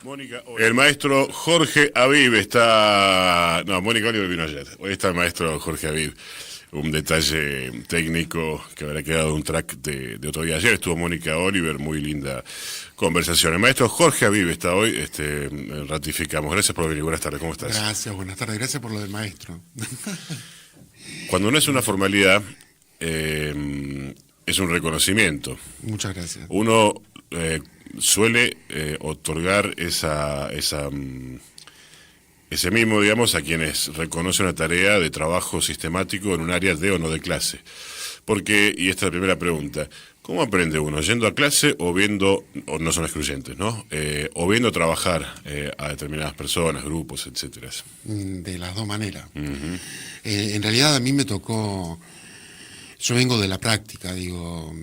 Mónica, el maestro Jorge Aviv está... No, Mónica Oliver vino ayer. Hoy está el maestro Jorge Aviv. Un detalle técnico que habrá quedado un track de otro día. Ayer estuvo Mónica Oliver, muy linda conversación. El maestro Jorge Aviv está hoy, ratificamos. Gracias por venir, buenas tardes, ¿cómo estás? Gracias, buenas tardes, gracias por lo del maestro. Cuando no es una formalidad, es un reconocimiento. Muchas gracias. Uno suele otorgar ese mismo, digamos, a quienes reconocen una tarea de trabajo sistemático en un área de o no de clase. Porque, y esta es la primera pregunta, ¿cómo aprende uno? ¿Yendo a clase o viendo, o no son excluyentes, ¿no? O viendo trabajar a determinadas personas, grupos, etcétera? De las dos maneras. Uh-huh. En realidad a mí me tocó, yo vengo de la práctica, digo,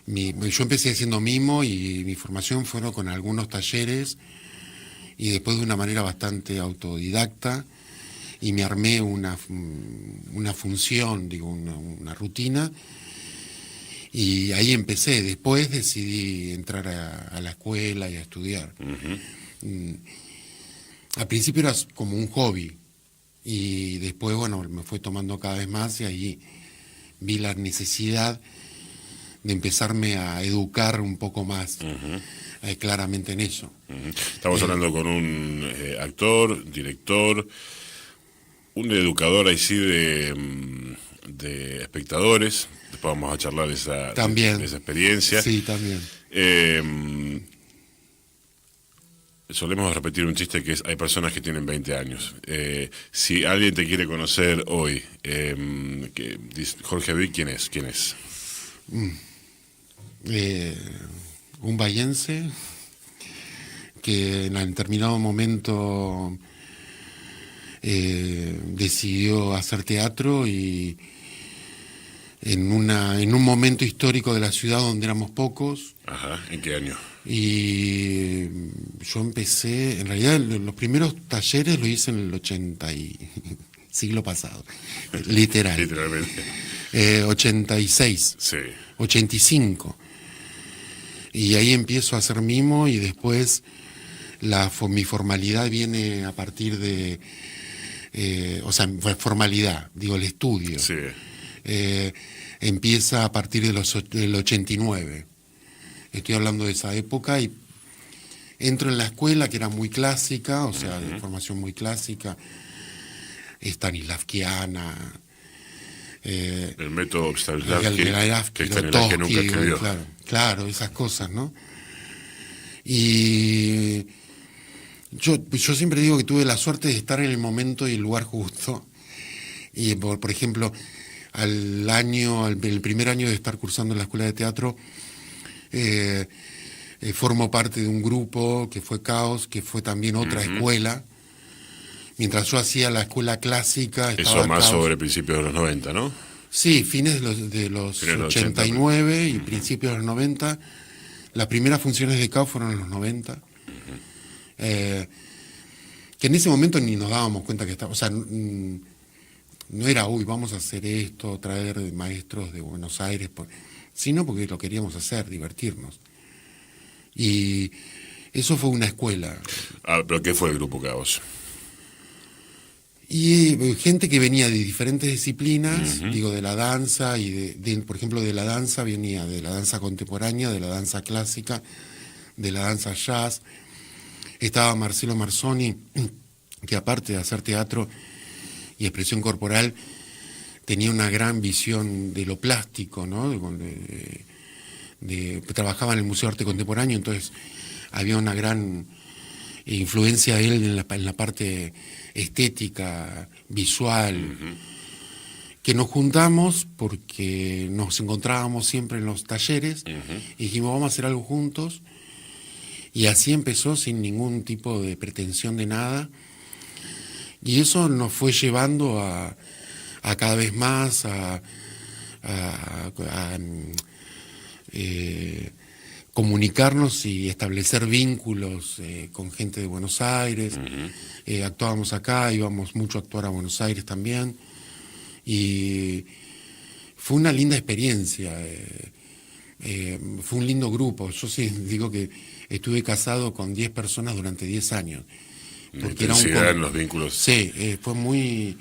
yo empecé haciendo mimo y mi formación fueron con algunos talleres y después de una manera bastante autodidacta y me armé una función, digo, una rutina y ahí empecé. Después decidí entrar a la escuela y a estudiar. Uh-huh. Al principio era como un hobby y después, bueno, me fue tomando cada vez más y ahí vi la necesidad de empezarme a educar un poco más. Uh-huh. Claramente en eso. Uh-huh. Estamos hablando con un actor, director, un educador ahí sí de espectadores. Después vamos a charlar de esa experiencia. Sí, también. Solemos repetir un chiste que es, hay personas que tienen 20 años. Si alguien te quiere conocer hoy, Jorge Aviv, ¿quién es? Un bahiense que en determinado momento decidió hacer teatro y en un momento histórico de la ciudad donde éramos pocos. Ajá, ¿en qué año? Y yo empecé, en realidad los primeros talleres lo hice en el 80 y siglo pasado, literalmente. 86, sí. 85. Y ahí empiezo a hacer mimo y después mi formalidad viene a partir de, formalidad, digo, el estudio. Sí. Empieza a partir del 89. Estoy hablando de esa época y entro en la escuela que era muy clásica, o sea, de formación muy clásica, Stanislavskiana. El método Stanislavski, que está en el que nunca escribió. Claro, esas cosas, ¿no? Y yo siempre digo que tuve la suerte de estar en el momento y el lugar justo. Y, por ejemplo, el primer año de estar cursando en la escuela de teatro, formo parte de un grupo que fue Caos, que fue también otra escuela. Mientras yo hacía la escuela clásica... Eso más Caos. Sobre principios de los 90, ¿no? Sí, fines de los 89 y principios de los 90. Las primeras funciones de Caos fueron en los 90. Uh-huh. Que en ese momento ni nos dábamos cuenta que estaba... O sea, no era, vamos a hacer esto, traer maestros de Buenos Aires, sino porque lo queríamos hacer, divertirnos. Y eso fue una escuela. ¿Pero qué fue el Grupo Caos? Y gente que venía de diferentes disciplinas, digo, de la danza, y por ejemplo, de la danza venía de la danza contemporánea, de la danza clásica, de la danza jazz. Estaba Marcelo Marzoni, que aparte de hacer teatro y expresión corporal, tenía una gran visión de lo plástico, ¿no? Trabajaba en el Museo de Arte Contemporáneo, entonces había una gran influencia de él en la parte estética, visual, que nos juntamos porque nos encontrábamos siempre en los talleres y dijimos, vamos a hacer algo juntos, y así empezó sin ningún tipo de pretensión de nada, y eso nos fue llevando a cada vez más a comunicarnos y establecer vínculos con gente de Buenos Aires. Actuábamos acá, íbamos mucho a actuar a Buenos Aires también, y fue una linda experiencia. Fue un lindo grupo. Yo sí digo que estuve casado con 10 personas durante 10 años. Porque era en los vínculos. Sí, fue muy...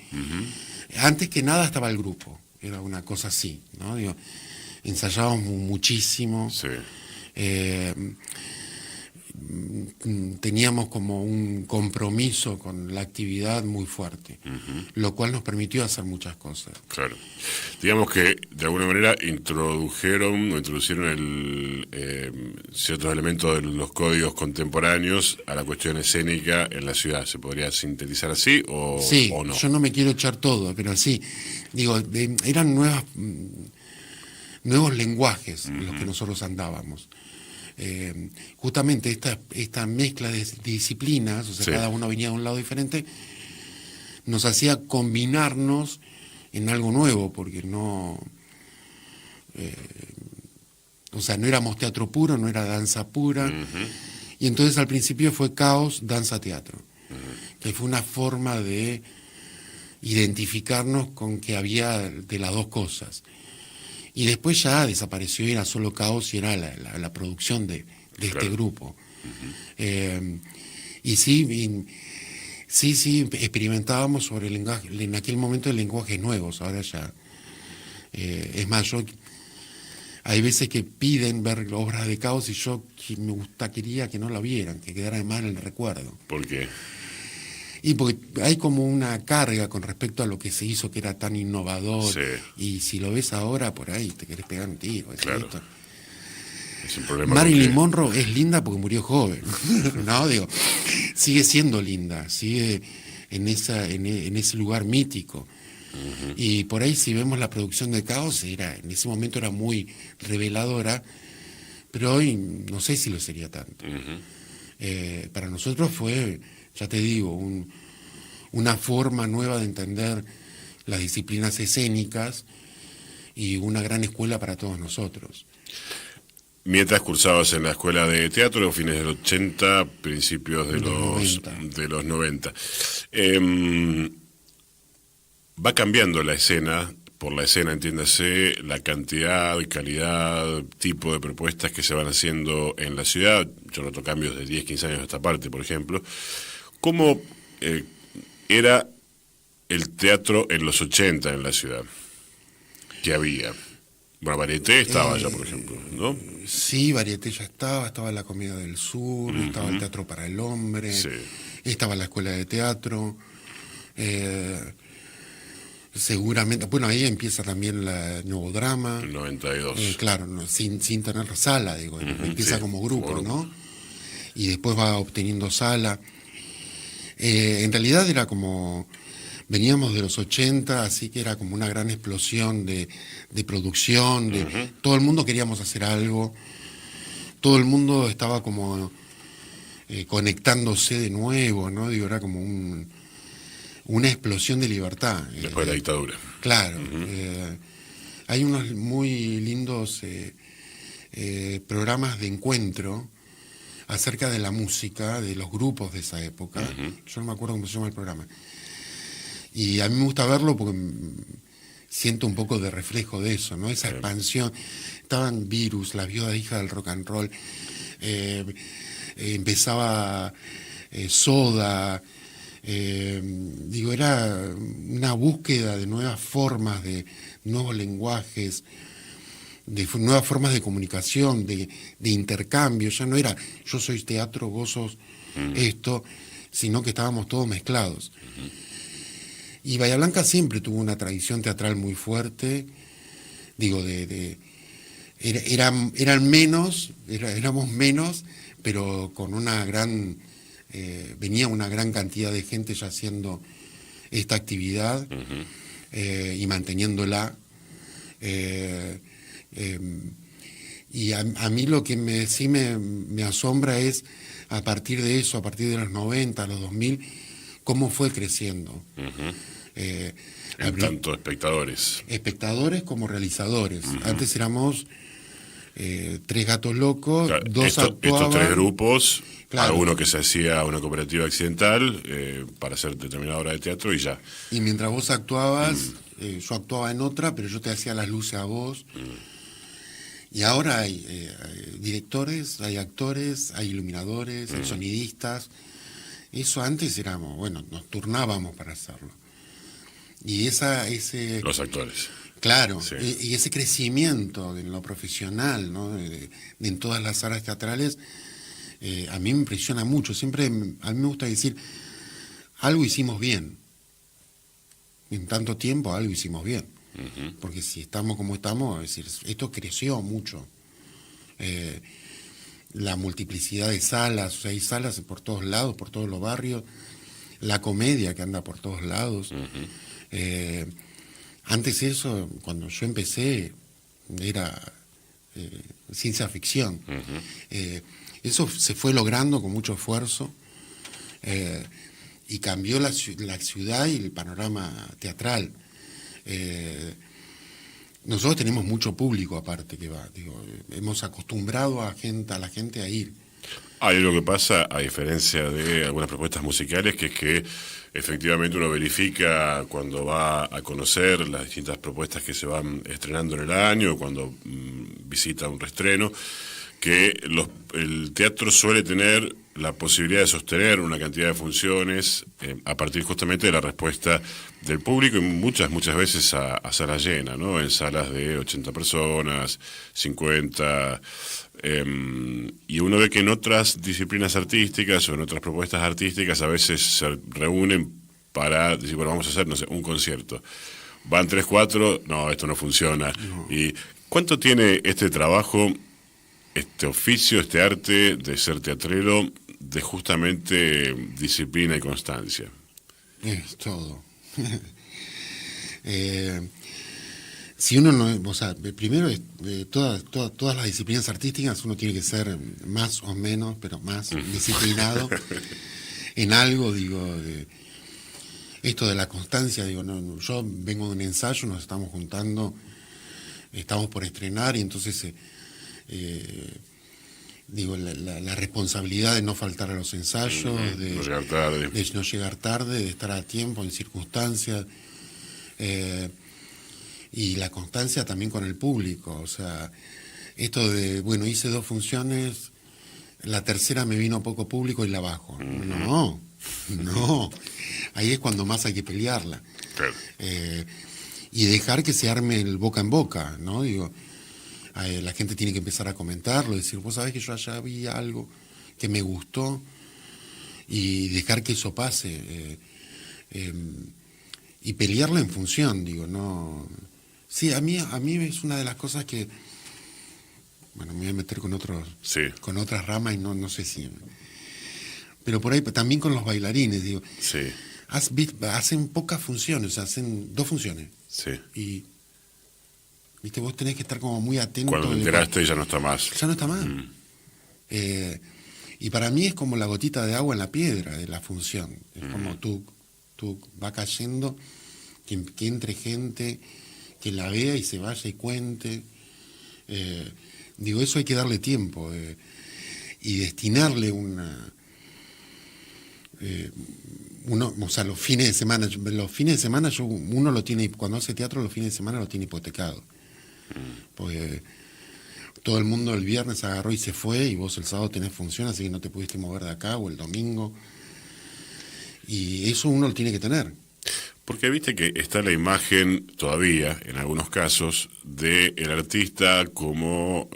Antes que nada estaba el grupo, era una cosa así, ¿no? Digo, ensayábamos muchísimo. Sí. Teníamos como un compromiso con la actividad muy fuerte, lo cual nos permitió hacer muchas cosas. Claro. Digamos que de alguna manera introducieron ciertos elementos de los códigos contemporáneos a la cuestión escénica en la ciudad. ¿Se podría sintetizar así Sí, o no? yo no me quiero echar todo, pero sí, digo, eran nuevos lenguajes en los que nosotros andábamos. Justamente esta mezcla de disciplinas, o sea, Sí. cada uno venía de un lado diferente, nos hacía combinarnos en algo nuevo, porque no, o sea, no éramos teatro puro, no era danza pura, y entonces al principio fue caos, danza, teatro, que fue una forma de identificarnos con que había de las dos cosas. Y después ya desapareció y era solo caos y era la producción de Claro. este grupo. Y sí, experimentábamos sobre el lenguaje, en aquel momento lenguajes nuevos, ahora ya. Es más, hay veces que piden ver obras de caos y yo quería que no la vieran, que quedara mal en el recuerdo. ¿Por qué? Y porque hay como una carga con respecto a lo que se hizo, que era tan innovador. Sí. Y si lo ves ahora, por ahí te querés pegar un tiro. Claro. Esto. Es un problema. Marilyn Monroe es linda porque murió joven. No, digo, sigue siendo linda, sigue en ese lugar mítico. Y por ahí si vemos la producción de Caos, en ese momento era muy reveladora, pero hoy no sé si lo sería tanto. Para nosotros fue, ya te digo, una forma nueva de entender las disciplinas escénicas y una gran escuela para todos nosotros. Mientras cursabas en la escuela de teatro, fines del 80, principios de los 90. Va cambiando la escena, por la escena entiéndase, la cantidad, calidad, tipo de propuestas que se van haciendo en la ciudad. Yo noto cambios de 10, 15 años a esta parte, por ejemplo. ¿Cómo era el teatro en los 80 en la ciudad? ¿Qué había? Bueno, Varieté estaba ya, por ejemplo, ¿no? Sí, Varieté ya estaba la Comedia del Sur, estaba el Teatro para el Hombre, Sí. estaba la Escuela de Teatro, seguramente, bueno, ahí empieza también la Nuevo Drama. El 92. Claro, sin tener sala, digo, empieza sí, como grupo, como grupo. ¿no? Y después va obteniendo sala. En realidad era como... Veníamos de los 80, así que era como una gran explosión de producción, todo el mundo queríamos hacer algo, todo el mundo estaba como conectándose de nuevo, ¿no? Digo, era como una explosión de libertad. Después de la dictadura. Claro. Hay unos muy lindos programas de encuentro acerca de la música, de los grupos de esa época. Yo no me acuerdo cómo se llama el programa. Y a mí me gusta verlo porque siento un poco de reflejo de eso, ¿no? Esa expansión. Estaban Virus, la viuda hija del rock and roll, empezaba Soda, digo, era una búsqueda de nuevas formas, de nuevos lenguajes, de nuevas formas de comunicación, de intercambio. Ya no era yo soy teatro, vos sos esto, sino que estábamos todos mezclados. Y Bahía Blanca siempre tuvo una tradición teatral muy fuerte, digo, éramos menos, pero con una gran, venía una gran cantidad de gente ya haciendo esta actividad y manteniéndola. Y a mí lo que sí me asombra es, a partir de eso, a partir de los 90, los 2000, cómo fue creciendo. En tanto espectadores. Espectadores como realizadores. Antes éramos 3 gatos locos, Claro, 2 actuaban. estos 3 grupos, Claro. alguno que se hacía una cooperativa accidental para hacer determinada obra de teatro y ya. Y mientras vos actuabas, yo actuaba en otra, pero yo te hacía las luces a vos. Y ahora hay directores, hay actores, hay iluminadores, hay sonidistas. Eso antes éramos, bueno, nos turnábamos para hacerlo. Y ese... Los actores. Claro, Sí. y ese crecimiento en lo profesional, ¿no? En todas las salas teatrales, a mí me impresiona mucho. Siempre, a mí me gusta decir, algo hicimos bien. En tanto tiempo, algo hicimos bien. Uh-huh. Porque si estamos como estamos, es decir, esto creció mucho. La multiplicidad de salas, o sea, hay salas por todos lados, por todos los barrios. La comedia que anda por todos lados. Uh-huh. Antes eso, cuando yo empecé, era ciencia ficción. Uh-huh. Eso se fue logrando con mucho esfuerzo y cambió la ciudad y el panorama teatral. Nosotros tenemos mucho público aparte que va, digo, hemos acostumbrado a la gente a ir. Hay lo que pasa, a diferencia de algunas propuestas musicales, que es que efectivamente uno verifica cuando va a conocer las distintas propuestas que se van estrenando en el año, cuando visita un reestreno, que el teatro suele tener la posibilidad de sostener una cantidad de funciones a partir justamente de la respuesta del público y muchas veces a sala llena, ¿no? En salas de 80 personas, 50... y uno ve que en otras disciplinas artísticas o en otras propuestas artísticas a veces se reúnen para decir, bueno, vamos a hacer, no sé, un concierto. Van 3, 4, no, esto no funciona. No. ¿Y cuánto tiene este trabajo, este oficio, este arte de ser teatrero, de justamente disciplina y constancia? Es todo. Si uno no, o sea, primero todas las disciplinas artísticas uno tiene que ser más o menos, pero más disciplinado en algo, digo, esto de la constancia, digo, no, yo vengo de un ensayo, nos estamos juntando, estamos por estrenar y entonces digo, la responsabilidad de no faltar a los ensayos, de no llegar tarde, de estar a tiempo en circunstancias, y la constancia también con el público, o sea, esto de, bueno, hice 2 funciones, la tercera me vino poco público y la bajo. No, ahí es cuando más hay que pelearla. Claro. Y dejar que se arme el boca en boca, ¿no? Digo, la gente tiene que empezar a comentarlo, decir, vos sabés que yo allá vi algo que me gustó, y dejar que eso pase, y pelearlo en función, digo, no... Sí, a mí es una de las cosas que, bueno, me voy a meter con otras ramas y no sé si... Pero por ahí también con los bailarines, digo, sí. Hacen pocas funciones, hacen 2 funciones. Sí. Y, viste, vos tenés que estar como muy atento. Cuando te enteraste ya no está más. Ya no está más. Y para mí es como la gotita de agua en la piedra de la función. Es como tú va cayendo, que entre gente, que la vea y se vaya y cuente. Digo, eso hay que darle tiempo y destinarle o sea, los fines de semana uno lo tiene, cuando hace teatro los fines de semana lo tiene hipotecado. Porque todo el mundo el viernes agarró y se fue, y vos el sábado tenés función, así que no te pudiste mover de acá, o el domingo. Y eso uno lo tiene que tener. Porque viste que está la imagen todavía, en algunos casos, del artista como,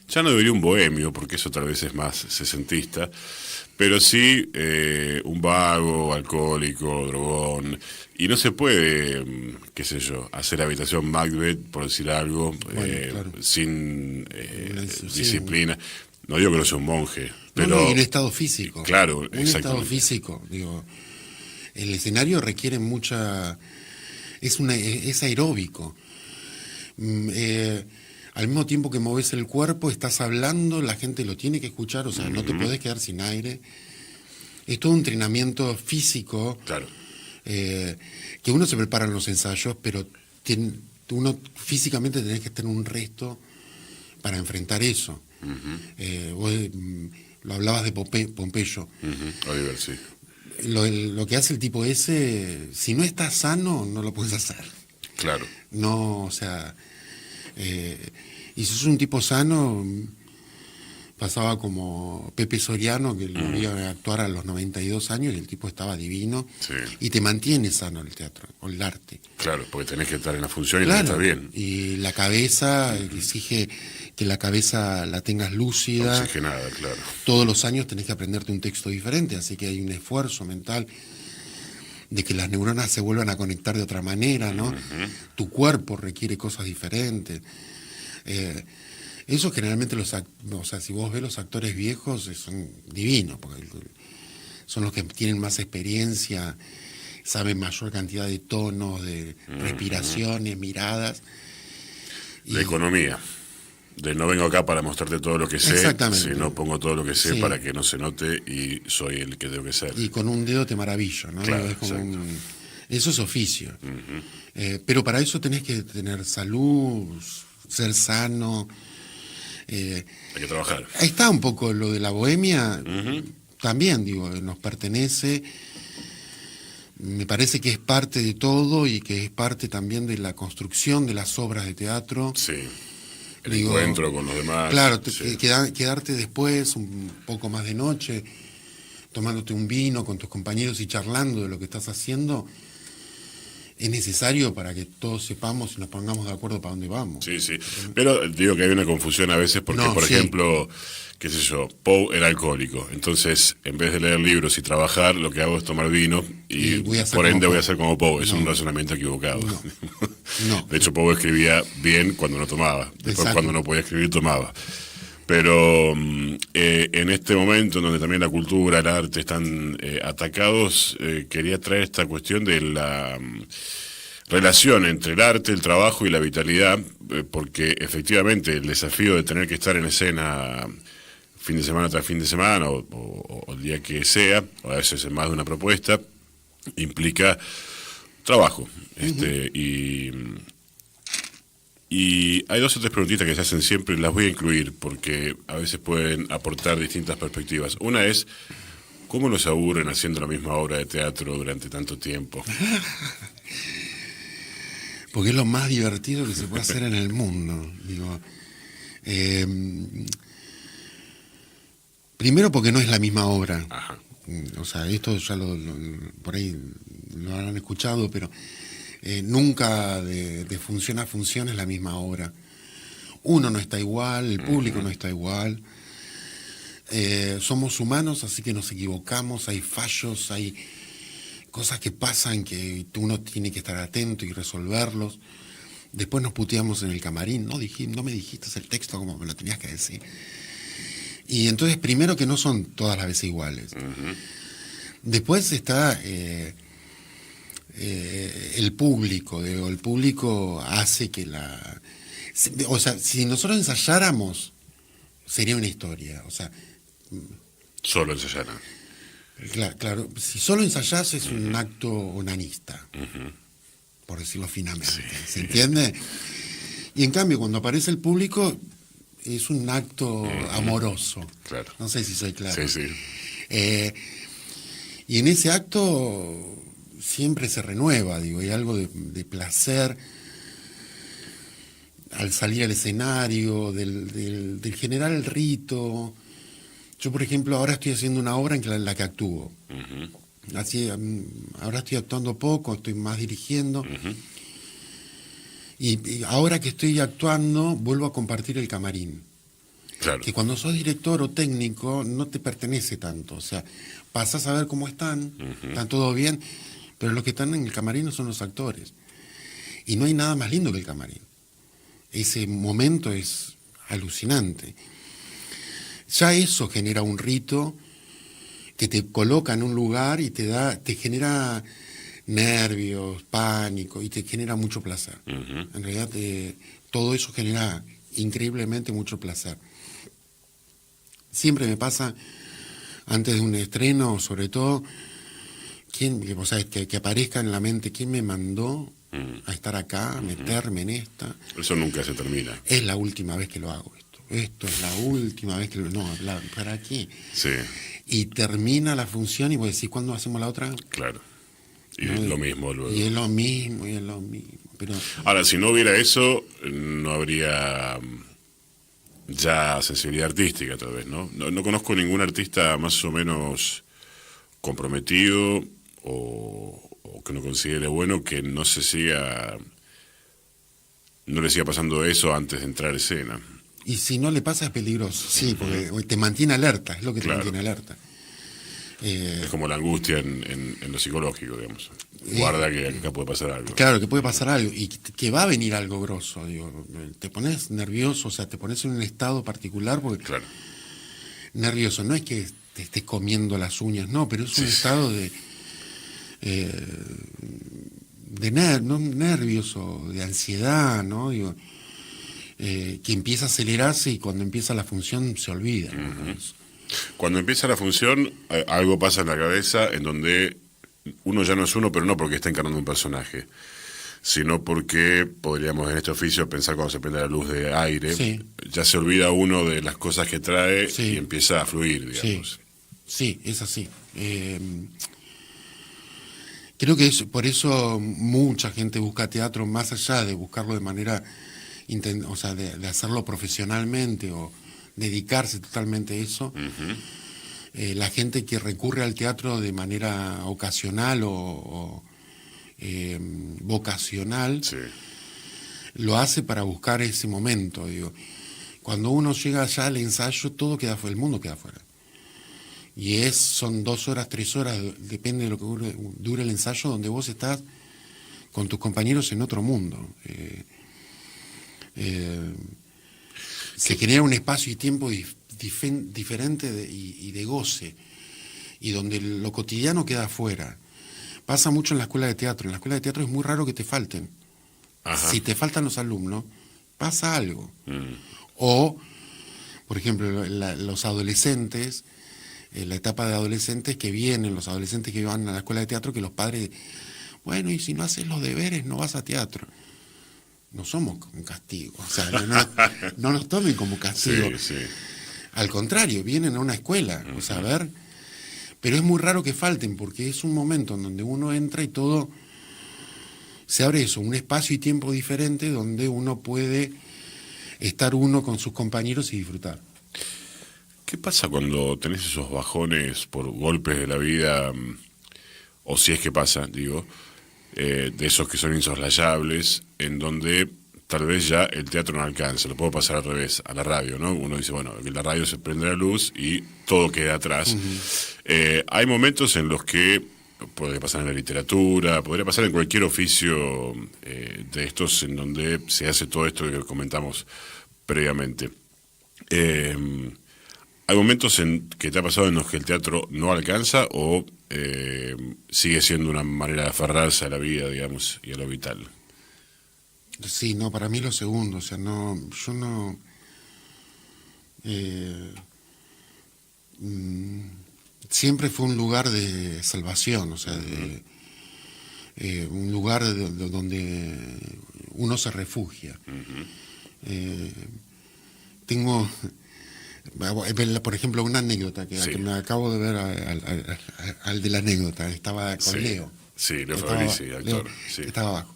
ya no debería un bohemio, porque eso tal vez es más sesentista, pero sí un vago, alcohólico, drogón, y no se puede, qué sé yo, hacer Habitación Macbeth, por decir algo, claro, sin disciplina. No digo que no sea un monje, pero... No, y un estado físico. Claro, un estado físico, digo... El escenario requiere mucha... Es aeróbico. Al mismo tiempo que moves el cuerpo, estás hablando, la gente lo tiene que escuchar, o sea, no te podés quedar sin aire. Es todo un entrenamiento físico, claro, que uno se prepara en los ensayos, pero uno físicamente tenés que estar en un resto para enfrentar eso. Vos lo hablabas de Pompeyo. Oliver, sí. Lo que hace el tipo ese, si no está sano, no lo puedes hacer. Claro. No, o sea, Y si sos un tipo sano, pasaba como Pepe Soriano, que lo vi actuar a los 92 años y el tipo estaba divino. Sí. Y te mantiene sano el teatro, o el arte. Claro, porque tenés que estar en la función y Claro, tenés que estar bien. y la cabeza exige que la cabeza la tengas lúcida. Oxigenada, claro. Todos los años tenés que aprenderte un texto diferente, así que hay un esfuerzo mental de que las neuronas se vuelvan a conectar de otra manera, ¿no? Tu cuerpo requiere cosas diferentes. Eso generalmente o sea, si vos ves los actores viejos, son divinos, porque son los que tienen más experiencia, saben mayor cantidad de tonos, de respiraciones, miradas. De economía. De no vengo acá para mostrarte todo lo que sé, sino pongo todo lo que sé para que no se note y soy el que tengo que ser. Y con un dedo te maravillo, ¿no? Claro, es como eso es oficio. Pero para eso tenés que tener salud, ser sano. Hay que trabajar. Ahí está un poco lo de la bohemia, también, digo, nos pertenece. Me parece que es parte de todo y que es parte también de la construcción de las obras de teatro. Sí. El encuentro con los demás. Claro, quedarte después un poco más de noche, tomándote un vino con tus compañeros y charlando de lo que estás haciendo, es necesario para que todos sepamos y nos pongamos de acuerdo para dónde vamos. Sí, sí. Pero digo que hay una confusión a veces porque, por ejemplo, qué sé yo, Poe era alcohólico. Entonces, en vez de leer libros y trabajar, lo que hago es tomar vino y por ende voy a ser como Poe. Es un razonamiento equivocado. No. De hecho, Poe escribía bien cuando no tomaba. Después, cuando no podía escribir, tomaba. Pero en este momento en donde también la cultura, el arte están atacados, quería traer esta cuestión de la relación entre el arte, el trabajo y la vitalidad, porque efectivamente el desafío de tener que estar en escena fin de semana tras fin de semana o el día que sea, o a veces en más de una propuesta, implica trabajo. Y hay 2 o 3 preguntitas que se hacen siempre y las voy a incluir porque a veces pueden aportar distintas perspectivas. Una es, ¿cómo nos aburren haciendo la misma obra de teatro durante tanto tiempo? Porque es lo más divertido que se puede hacer en el mundo. Digo, primero porque no es la misma obra. Ajá. O sea, esto ya por ahí lo habrán escuchado, pero nunca de función a función es la misma obra. Uno no está igual, el público no está igual. Somos humanos, así que nos equivocamos, hay fallos, hay cosas que pasan que uno tiene que estar atento y resolverlos. Después nos puteamos en el camarín, no me dijiste el texto como me lo tenías que decir. Y entonces, primero que no son todas las veces iguales. Después está el público, el público hace que o sea, si nosotros ensayáramos, sería una historia, o sea... Solo ensayaran. Claro, si solo ensayás es un acto onanista, por decirlo finamente, ¿se entiende? Y en cambio, cuando aparece el público, es un acto amoroso. Claro. No sé si soy claro. Sí. Y en ese acto siempre se renueva, digo, hay algo de placer al salir al escenario, del generar el rito. Yo, por ejemplo, ahora estoy haciendo una obra en la que actúo. Así, ahora estoy actuando poco, estoy más dirigiendo. Y ahora que estoy actuando, vuelvo a compartir el camarín. Claro. Que cuando sos director o técnico no te pertenece tanto. O sea, pasás a ver cómo están todo bien, pero los que están en el camarín no son los actores. Y no hay nada más lindo que el camarín. Ese momento es alucinante. Ya eso genera un rito que te coloca en un lugar y te genera nervios, pánico y te genera mucho placer. En realidad todo eso genera increíblemente mucho placer. Siempre me pasa antes de un estreno, sobre todo, o sea, que aparezca en la mente quién me mandó a estar acá, a meterme en esta. Eso nunca se termina. Es la última vez que lo hago esto. Esto es la última vez que lo... No, ¿para qué? Sí. Y termina la función y vos decís, ¿cuándo hacemos la otra? Claro. Y ¿no? Es lo mismo luego. Y es lo mismo. Pero... Ahora, si no hubiera eso, no habría ya sensibilidad artística, tal vez, ¿no? No conozco ningún artista más o menos comprometido o que uno considere bueno que no le siga pasando eso antes de entrar a escena. Y si no le pasa es peligroso, sí, porque te mantiene alerta, es lo que te mantiene alerta. Es como la angustia en lo psicológico, digamos. Guarda que acá puede pasar algo. Claro, que puede pasar algo y que va a venir algo grosso, digo. Te pones nervioso, o sea, te pones en un estado particular porque nervioso, no es que te estés comiendo las uñas, no, pero es un estado de nervios o de ansiedad, ¿no? Digo, que empieza a acelerarse y cuando empieza la función se olvida. ¿No? Cuando empieza la función, algo pasa en la cabeza en donde uno ya no es uno, pero no porque está encarnando un personaje, sino porque podríamos en este oficio pensar cuando se prende la luz de aire, ya se olvida uno de las cosas que trae y empieza a fluir, digamos. Sí, es así. Creo que por eso mucha gente busca teatro, más allá de buscarlo de manera, o sea, de hacerlo profesionalmente o dedicarse totalmente a eso. La gente que recurre al teatro de manera ocasional o vocacional, lo hace para buscar ese momento. Digo. Cuando uno llega ya al ensayo, todo queda fuera, el mundo queda fuera. Y son 2 horas, 3 horas, depende de lo que dure el ensayo, donde vos estás con tus compañeros en otro mundo. Se genera un espacio y tiempo diferente y de goce, y donde lo cotidiano queda afuera. Pasa mucho en la escuela de teatro. En la escuela de teatro es muy raro que te falten. Si te faltan los alumnos, pasa algo. O, por ejemplo, los adolescentes, la etapa de adolescentes que vienen, los adolescentes que van a la escuela de teatro, que los padres, bueno, y si no haces los deberes, no vas a teatro. No somos un castigo, o sea, no nos tomen como castigo. Al contrario, vienen a una escuela, o sea, a ver, pero es muy raro que falten, porque es un momento en donde uno entra y todo se abre eso, un espacio y tiempo diferente donde uno puede estar uno con sus compañeros y disfrutar. ¿Qué pasa cuando tenés esos bajones por golpes de la vida, o si es que pasa, digo, de esos que son insoslayables, en donde tal vez ya el teatro no alcanza? Lo puedo pasar al revés, a la radio, ¿no? Uno dice, bueno, en la radio se prende la luz y todo queda atrás. Hay momentos en los que puede pasar en la literatura, podría pasar en cualquier oficio de estos en donde se hace todo esto que comentamos previamente. ¿Hay momentos en que te ha pasado en los que el teatro no alcanza o sigue siendo una manera de aferrarse a la vida, digamos, y a lo vital? Sí, no, para mí lo segundo, o sea, no, yo no... siempre fue un lugar de salvación, o sea, un lugar donde uno se refugia. Tengo... Por ejemplo, una anécdota que me acabo de ver al de la anécdota, estaba con Leo. Sí, Leo Fabrici, actor. Estaba abajo.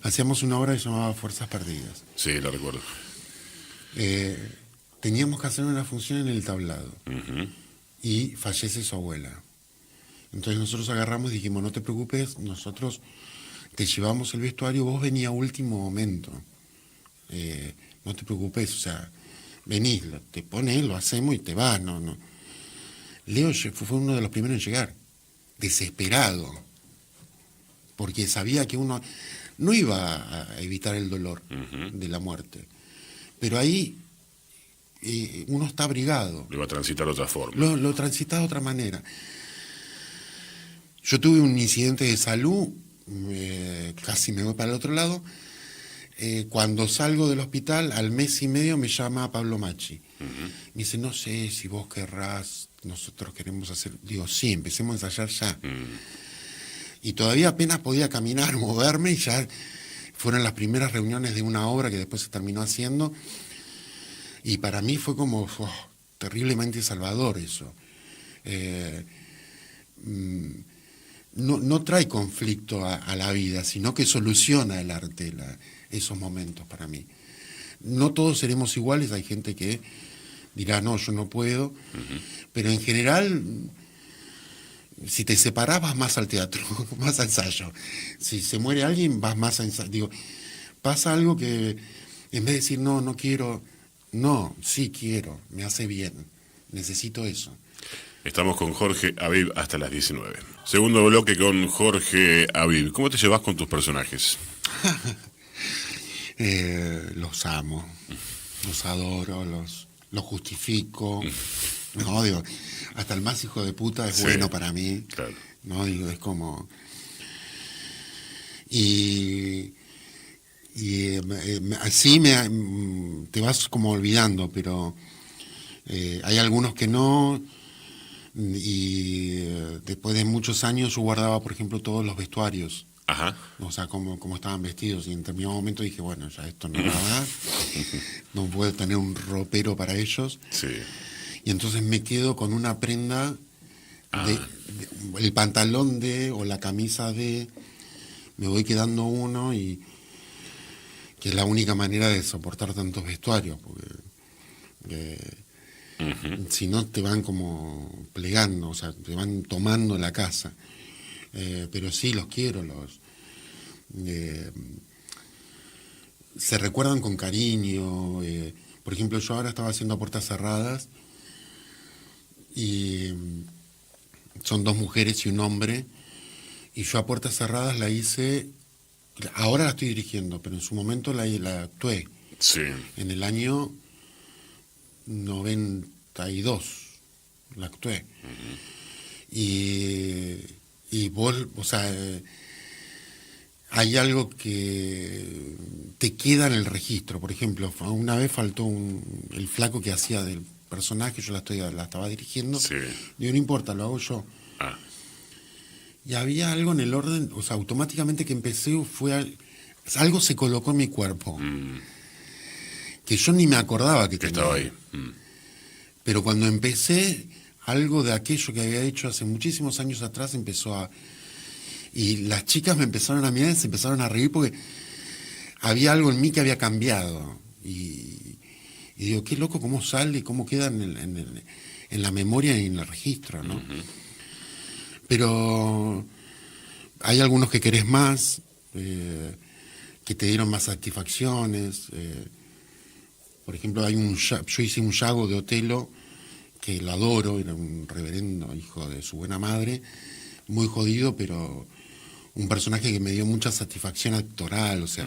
Hacíamos una obra que se llamaba Fuerzas Perdidas. Sí, lo recuerdo. Teníamos que hacer una función en el tablado y fallece su abuela. Entonces nosotros agarramos y dijimos, no te preocupes, nosotros te llevamos el vestuario, vos venís a último momento. No te preocupes, o sea... venís, te pones, lo hacemos y te vas, no. Leo fue uno de los primeros en llegar, desesperado, porque sabía que uno no iba a evitar el dolor de la muerte, pero ahí uno está abrigado. Lo iba a transitar de otra forma. Lo transita de otra manera. Yo tuve un incidente de salud, casi me voy para el otro lado. Cuando salgo del hospital, al mes y medio me llama Pablo Macchi. Me dice, no sé si vos querrás, nosotros queremos hacer... Digo, sí, empecemos a ensayar ya. Y todavía apenas podía caminar, moverme, y ya fueron las primeras reuniones de una obra que después se terminó haciendo. Y para mí fue como terriblemente salvador eso. No trae conflicto a la vida, sino que soluciona el arte esos momentos para mí. no todos seremos iguales, hay gente que dirá, no, yo no puedo, pero en general, si te separás vas más al teatro, más a ensayo. Si se muere alguien, vas más a ensayo. Digo, pasa algo que en vez de decir, no, no quiero, no, sí quiero, me hace bien, necesito eso. Estamos con Jorge Aviv hasta las 19. Segundo bloque con Jorge Aviv. ¿Cómo te llevas con tus personajes? Los amo, los adoro, los justifico. No, digo, hasta el más hijo de puta es Sí, bueno para mí. claro. No, digo, es como... Y así te vas como olvidando, pero hay algunos que no, y después de muchos años yo guardaba, por ejemplo, todos los vestuarios, Ajá. o sea, cómo estaban vestidos, y en determinado momento dije, bueno, ya esto no va a dar, no puedo tener un ropero para ellos, Sí. y entonces me quedo con una prenda, el pantalón o la camisa me voy quedando uno, y que es la única manera de soportar tantos vestuarios, porque si no te van como plegando, o sea, te van tomando la casa. Pero sí, los quiero, se recuerdan con cariño. Por ejemplo, yo ahora estaba haciendo A Puertas Cerradas y son 2 mujeres y un hombre, y yo A Puertas Cerradas la hice, ahora la estoy dirigiendo, pero en su momento la actué, Sí. en el año 92, la actué. Y vos, o sea, hay algo que te queda en el registro. Por ejemplo, una vez faltó el flaco que hacía del personaje, yo la estaba dirigiendo. Sí. Digo, no importa, lo hago yo. Ah, Y había algo en el orden, o sea, automáticamente que empecé, algo se colocó en mi cuerpo, que yo ni me acordaba que que tenía. estaba ahí. Pero cuando empecé, algo de aquello que había hecho hace muchísimos años atrás y las chicas me empezaron a mirar y se empezaron a reír porque había algo en mí que había cambiado. Y digo, qué loco cómo sale, cómo queda en la memoria y en el registro, ¿no? Pero hay algunos que querés más, que te dieron más satisfacciones. Por ejemplo, yo hice un Yago de Otelo, que lo adoro, era un reverendo hijo de su buena madre, muy jodido, pero un personaje que me dio mucha satisfacción actoral, o sea,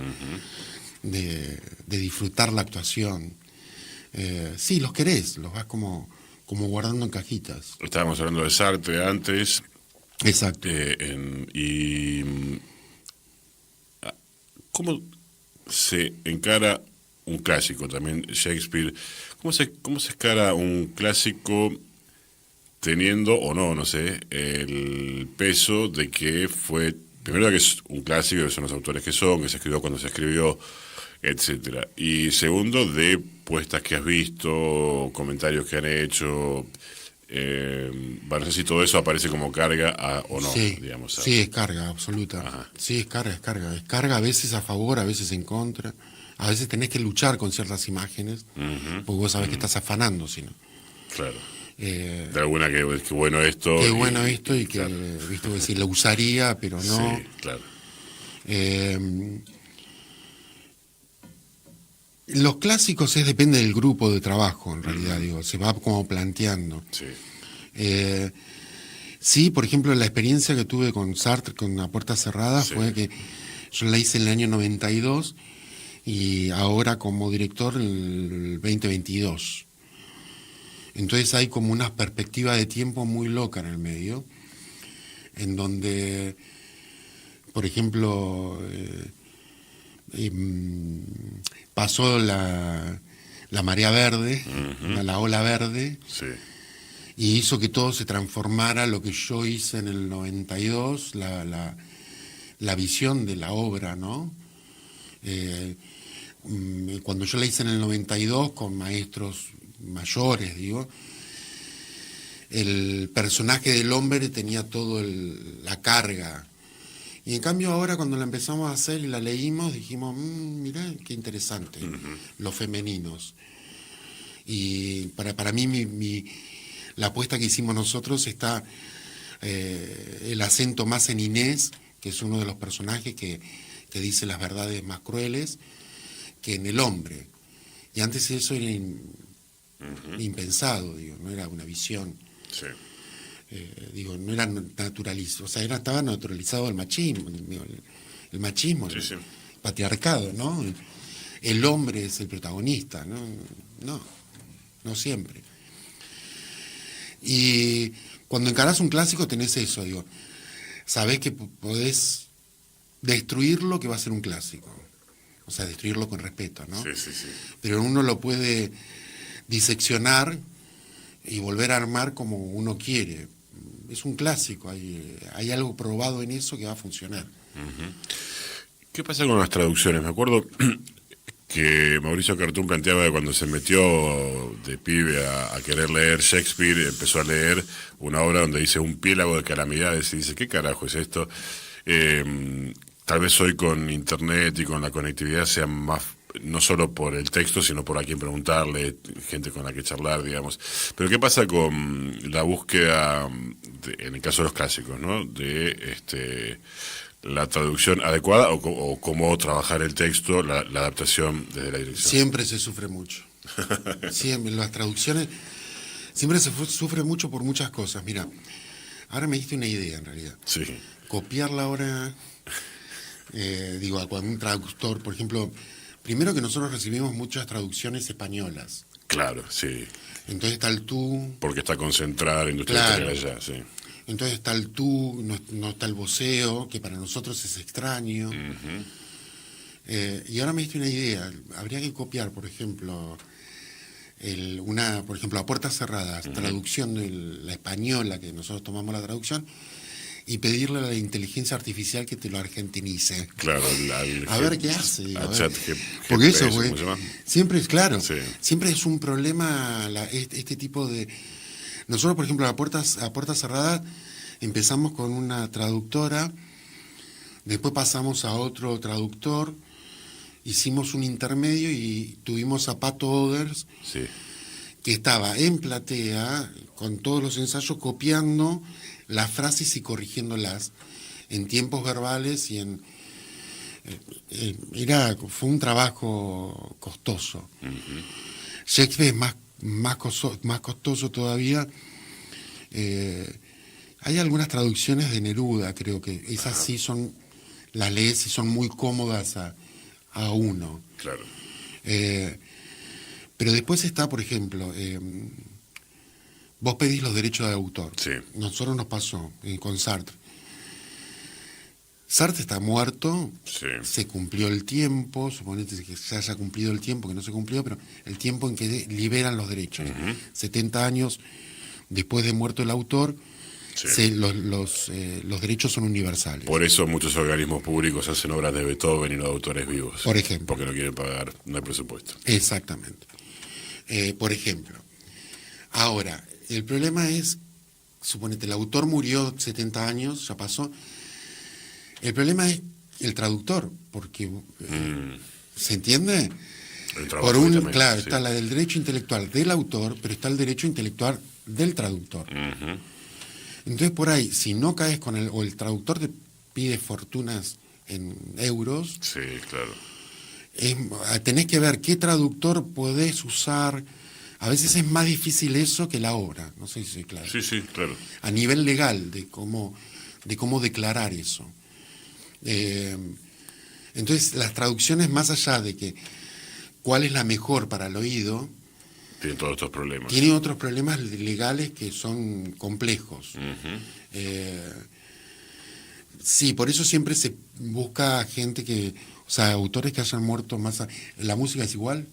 de disfrutar la actuación. Sí, los querés, los vas como guardando en cajitas. Estábamos hablando de Sartre antes. Exacto. ¿Cómo se encara un clásico también, Shakespeare? ¿Cómo se encara un clásico teniendo, o no sé, el peso de que fue, primero que es un clásico, que son los autores que son, que se escribió cuando se escribió, etcétera, y segundo, de puestas que has visto, comentarios que han hecho, no sé si todo eso aparece como carga o no, Sí, digamos. sí, es carga absoluta. Ajá. Sí, es carga. Es carga a veces a favor, a veces en contra. A veces tenés que luchar con ciertas imágenes, porque vos sabés que estás afanando, si no. Claro. De alguna que bueno esto. Qué bueno esto y que, claro. viste, vos decís, lo usaría, pero no. Sí, claro. Los clásicos depende del grupo de trabajo, en realidad, digo, se va como planteando. Sí. Sí, por ejemplo, la experiencia que tuve con Sartre, con A Puertas Cerradas, Sí. fue que yo la hice en el año 92 y ahora como director el 2022. Entonces hay como una perspectiva de tiempo muy loca en el medio, en donde, por ejemplo, pasó la marea verde, la ola verde, Sí. y hizo que todo se transformara, lo que yo hice en el 92, la visión de la obra, ¿no? Cuando yo la hice en el 92 con maestros mayores, digo, el personaje del hombre tenía todo la carga, Y en cambio ahora cuando la empezamos a hacer y la leímos, dijimos, mirá, qué interesante, los femeninos. Y para mí la apuesta que hicimos nosotros está el acento más en Inés, que es uno de los personajes que dice las verdades más crueles, que en el hombre. Y antes eso era impensado, digo, no era una visión. Sí. Digo, no era naturalizado, o sea, estaba naturalizado el machismo, el machismo, Sí, sí. el patriarcado, ¿no? El hombre es el protagonista, ¿no? No siempre. Y cuando encarás un clásico tenés eso, digo, sabés que podés destruir lo que va a ser un clásico, o sea, destruirlo con respeto, ¿no? Sí, sí, sí. Pero uno lo puede diseccionar y volver a armar como uno quiere. Es un clásico, hay algo probado en eso que va a funcionar. ¿Qué pasa con las traducciones? Me acuerdo que Mauricio Cartún planteaba que cuando se metió de pibe a querer leer Shakespeare, empezó a leer una obra donde dice un piélago de calamidades y dice, ¿qué carajo es esto? Tal vez hoy con internet y con la conectividad sea más, no solo por el texto, sino por a quién preguntarle, gente con la que charlar, digamos. Pero ¿qué pasa con la búsqueda, en el caso de los clásicos, ¿no? De la traducción adecuada o cómo trabajar el texto, la adaptación desde la dirección? Siempre se sufre mucho. Siempre, las traducciones, siempre se sufre mucho por muchas cosas. Mira, ahora me diste una idea en realidad. Sí. Copiarla ahora, digo, a cuando un traductor, por ejemplo, primero que nosotros recibimos muchas traducciones españolas. Claro, sí. Entonces está el tú. Porque está concentrada la industria Claro. allá, sí. Entonces está el tú, no está el voceo, que para nosotros es extraño. Y ahora me diste una idea. Habría que copiar, por ejemplo, por ejemplo, a puertas cerradas, traducción de la española, que nosotros tomamos la traducción, y pedirle a la inteligencia artificial que te lo argentinice. Claro, A ver qué hace. A ver. Chat Porque eso, ¿cómo güey, se llama? siempre es claro, Sí. siempre es un problema este tipo de... Nosotros, por ejemplo, a puertas cerradas empezamos con una traductora, después pasamos a otro traductor, hicimos un intermedio y tuvimos a Pato Others, Sí. que estaba en platea con todos los ensayos copiando las frases y corrigiéndolas en tiempos verbales y fue un trabajo costoso. Shakespeare es más costoso todavía. Hay algunas traducciones de Neruda, creo que esas sí son, las lees y son muy cómodas a uno. Claro. Pero después está, por ejemplo, vos pedís los derechos de autor. Sí. Nosotros nos pasó con Sartre. Sartre está muerto, Sí. se cumplió el tiempo, suponete que se haya cumplido el tiempo, que no se cumplió, pero el tiempo en que liberan los derechos. 70 años después de muerto el autor, Sí. los derechos son universales. Por eso muchos organismos públicos hacen obras de Beethoven y no de autores vivos. Por ejemplo. Porque no quieren pagar, no hay presupuesto. Exactamente. Por ejemplo. Ahora, el problema es, suponete, el autor murió 70 años, ya pasó. El problema es el traductor, porque, ¿se entiende? El trabajo también, Claro, sí. está la del derecho intelectual del autor, pero está el derecho intelectual del traductor. Entonces, por ahí, si no caes con o el traductor te pide fortunas en euros, Sí, claro. tenés que ver qué traductor podés usar. A veces es más difícil eso que la obra, no sé si soy claro. Sí, sí, claro. A nivel legal, de cómo declarar eso. Entonces, las traducciones, más allá de que cuál es la mejor para el oído, Tienen todos estos problemas. tiene otros problemas legales que son complejos. Sí, por eso siempre se busca gente o sea, autores que hayan muerto más... ¿La música es igual?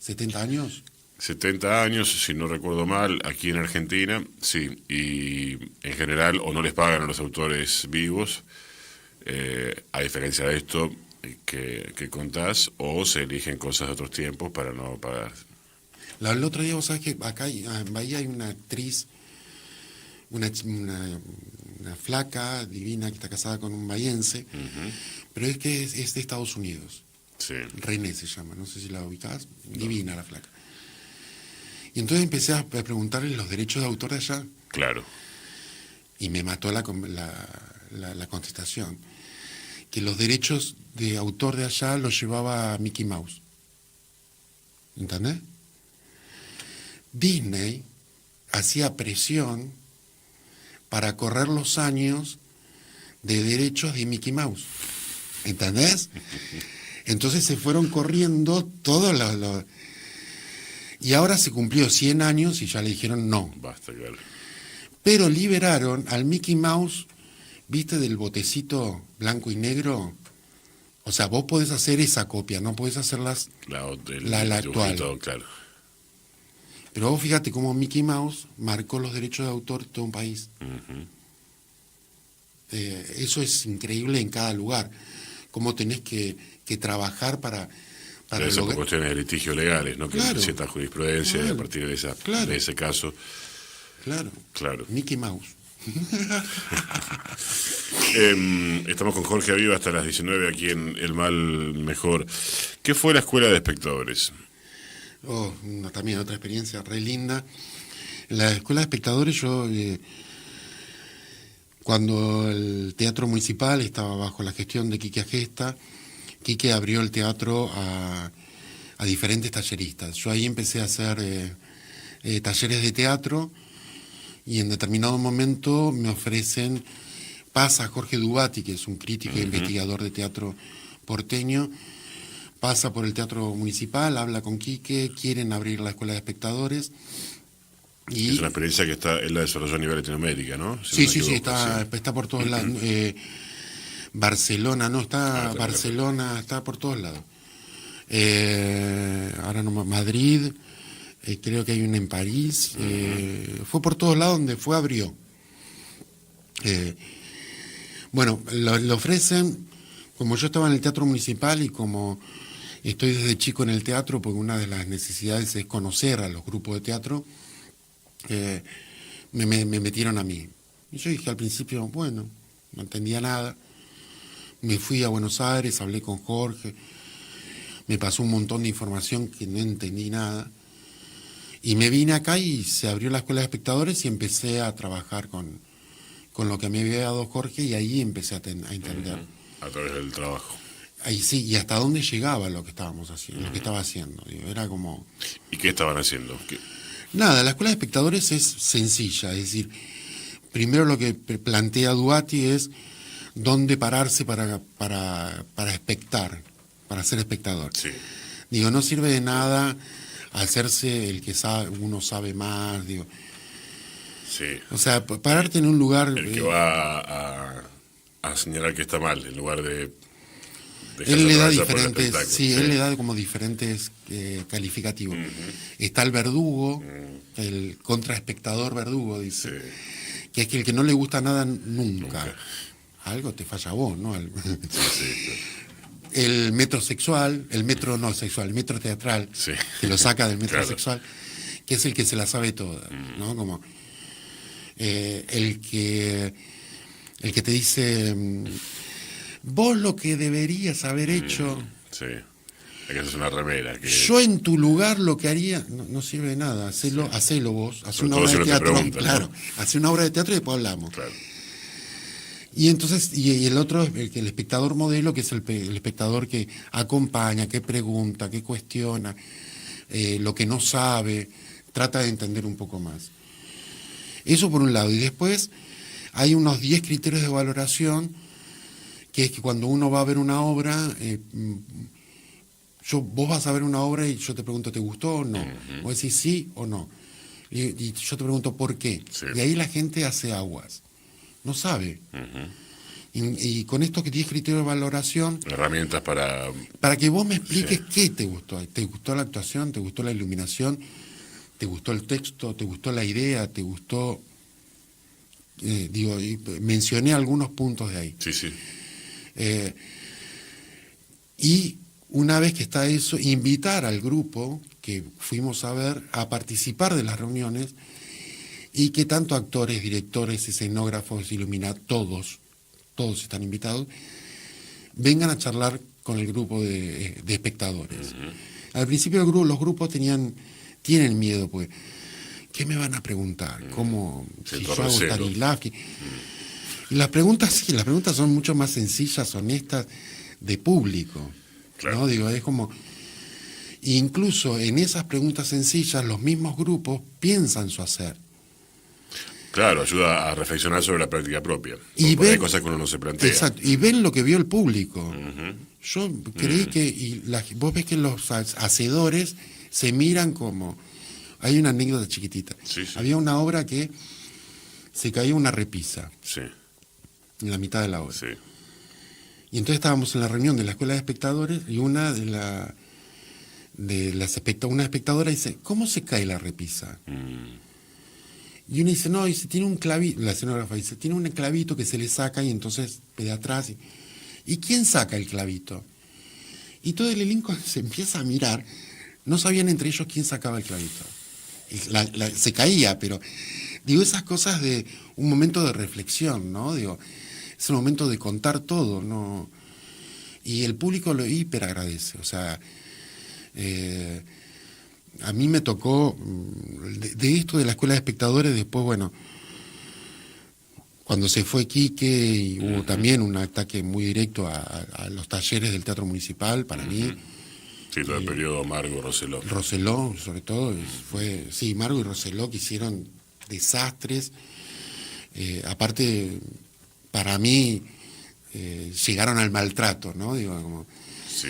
¿70 años? 70 años, si no recuerdo mal, aquí en Argentina, sí, y en general o no les pagan a los autores vivos, a diferencia de esto que contás, o se eligen cosas de otros tiempos para no pagar. El otro día, vos sabés que acá en Bahía hay una actriz, una una flaca divina que está casada con un bahiense, pero es que es de Estados Unidos. Sí. René se llama, no sé si la ubicás, divina la flaca. Y entonces empecé a preguntarle los derechos de autor de allá. Claro. Y me mató la contestación. Que los derechos de autor de allá los llevaba Mickey Mouse. ¿Entendés? Disney hacía presión para correr los años de derechos de Mickey Mouse. ¿Entendés? Entonces se fueron corriendo todos los... Y ahora se cumplió 100 años y ya le dijeron no. Basta, claro. Pero liberaron al Mickey Mouse, ¿viste? Del botecito blanco y negro. O sea, vos podés hacer esa copia, no podés hacer la actual. Claro. Pero vos fíjate cómo Mickey Mouse marcó los derechos de autor de todo un país. Eso es increíble en cada lugar. Cómo tenés que trabajar para Pero eso por cuestiones de litigios legales, ¿no? Que claro, cierta jurisprudencia y a partir de ese caso. Claro. Mickey Mouse. Estamos con Jorge Aviv hasta las 19 aquí en El Mal Mejor. ¿Qué fue la Escuela de Espectadores? También otra experiencia re linda. La Escuela de Espectadores, yo cuando el Teatro Municipal estaba bajo la gestión de Quique Agesta, Quique abrió el teatro a diferentes talleristas. Yo ahí empecé a hacer talleres de teatro y en determinado momento me ofrecen, pasa Jorge Dubati, que es un crítico e investigador de teatro porteño, pasa por el Teatro Municipal, habla con Quique, quieren abrir la Escuela de Espectadores. Y es una experiencia que él la desarrolló a nivel Latinoamérica, ¿no? Sí, está por todos lados. Barcelona, Barcelona, está por todos lados. Ahora no, Madrid, creo que hay una en París. Fue por todos lados donde abrió. Bueno, lo ofrecen, como yo estaba en el Teatro Municipal y como estoy desde chico en el teatro, porque una de las necesidades es conocer a los grupos de teatro, me metieron a mí. Y yo dije al principio, bueno, no entendía nada. Me fui a Buenos Aires, hablé con Jorge, me pasó un montón de información que no entendí nada. Y me vine acá y se abrió la Escuela de Espectadores y empecé a trabajar con lo que me había dado Jorge y ahí empecé a entender. A través del trabajo. Ahí sí, y hasta dónde llegaba lo que estábamos haciendo, lo que estaba haciendo. Digo, era como... ¿Y qué estaban haciendo? Nada, la Escuela de Espectadores es sencilla, es decir, primero lo que plantea Dubati es dónde pararse para espectar, para ser espectador. Sí. Digo, no sirve de nada hacerse el que uno sabe más, digo. Sí. O sea, pararte en un lugar... El que va a señalar que está mal, en lugar de... Él le da diferentes, él le da como diferentes calificativos. Está el verdugo, el contraespectador verdugo, dice, que es que el que no le gusta nada nunca. Algo te falla a vos, ¿no? El metrosexual, el metro teatral, que lo saca del metrosexual, que es el que se la sabe toda, ¿no? Como el que te dice... Vos lo que deberías haber hecho... Sí, hay que hacer una remera. Yo en tu lugar lo que haría... No sirve de nada, hacelo vos. Hacé una obra de teatro. Claro, hacé una obra de teatro y después hablamos. Claro. Y entonces, y el otro es el espectador modelo, que es el espectador que acompaña, que pregunta, que cuestiona, lo que no sabe, trata de entender un poco más. Eso por un lado. Y después hay unos 10 criterios de valoración, que es que cuando uno va a ver una obra, vos vas a ver una obra y yo te pregunto, ¿te gustó o no? Vos decís sí o no. Y yo te pregunto, ¿por qué? Sí. Y ahí la gente hace aguas. No sabe. Y con estos 10 criterios de valoración... Herramientas para... Para que vos me expliques qué te gustó. ¿Te gustó la actuación? ¿Te gustó la iluminación? ¿Te gustó el texto? ¿Te gustó la idea? ¿Te gustó...? Mencioné algunos puntos de ahí. Sí. Y una vez que está eso, invitar al grupo que fuimos a ver a participar de las reuniones y que tanto actores, directores, escenógrafos, todos están invitados, vengan a charlar con el grupo de espectadores. Al principio los grupos tienen miedo, pues, ¿qué me van a preguntar? ¿Cómo? Si yo hago Stanislavski. Y las preguntas son mucho más sencillas, honestas, de público. Claro. ¿No? Digo, es como... Incluso en esas preguntas sencillas, los mismos grupos piensan su hacer. Claro, ayuda a reflexionar sobre la práctica propia. Y hay cosas que uno no se plantea. Exacto, y ven lo que vio el público. Yo creí que... vos ves que los hacedores se miran como... Hay una anécdota chiquitita. Sí. Había una obra que se caía una repisa. Sí. En la mitad de la obra. Sí. Y entonces estábamos en la reunión de la escuela de espectadores y una espectadora dice, ¿cómo se cae la repisa? Y uno dice, no, dice, tiene un clavito, la escenógrafa dice, tiene un clavito que se le saca y entonces de atrás. ¿Y quién saca el clavito? Y todo el elenco se empieza a mirar, no sabían entre ellos quién sacaba el clavito. Se caía, pero digo, esas cosas de un momento de reflexión, ¿no? Digo, es un momento de contar todo, ¿no? Y el público lo hiper agradece, o sea, a mí me tocó, de esto de la escuela de espectadores, después, bueno, cuando se fue Quique, y hubo también un ataque muy directo a los talleres del Teatro Municipal, para mí. Sí, todo el periodo Margo, Rosselló. Rosselló, sobre todo, Margo y Rosselló que hicieron desastres. Aparte, para mí, llegaron al maltrato, ¿no? Digo, como... Sí.